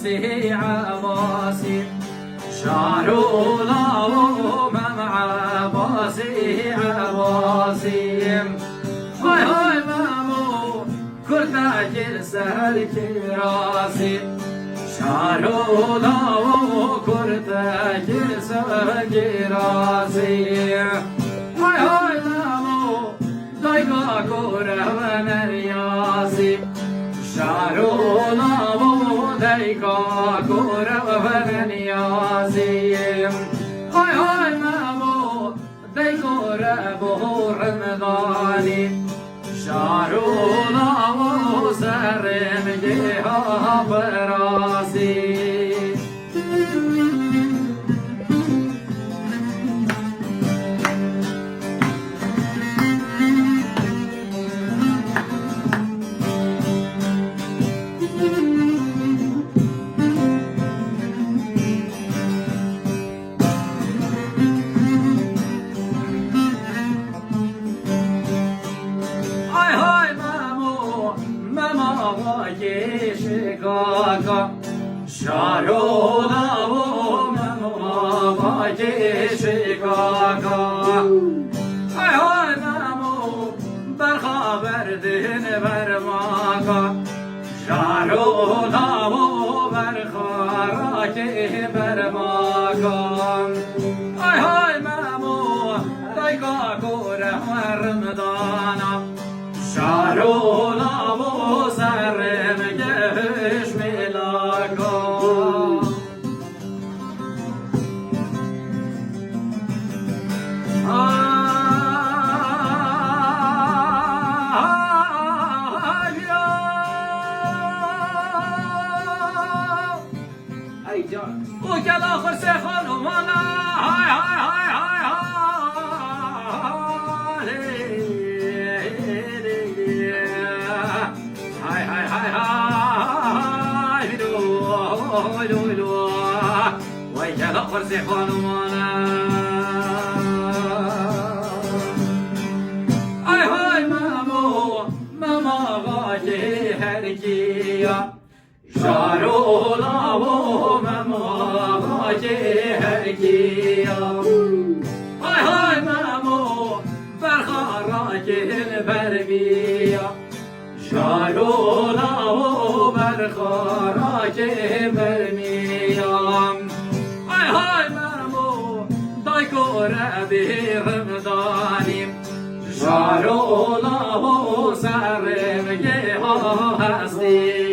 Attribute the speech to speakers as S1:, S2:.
S1: عباسي عباسي شارولا ومم عباسي عباسي هاي هاي مامو كرتاج سهل كراسي شارولا وكرتاج سهل كراسي هاي هاي مامو دايقا كوره ونرياسي شارولا ودايقا كوره ونرياسي هاي هاي مامو دايقا ربو رمضاني شارولا وسرم جيها براسي شارولا ومم شكاكا هاي هاي مامو برخابردين برماكا شارولا وبرخاراكي برماكا هاي هاي مامو دايقا كوره ورمضانا شارولا وسرم جهش ملاكا وكان آخر سيخون ومانا هاي هاي هاي هاي هاي هاي هاي هاي هاي وكان آخر سيخون ومانا هاي هاي مامو ماما غاجي هركيا شارولا ومم غاجي هركيا هاي هاي مامو برخاراكي البربيا شارولا وبرخاراكي برميا هاي هاي مامو دايقو ربي رمضاني شارولا وسرم جيها هستي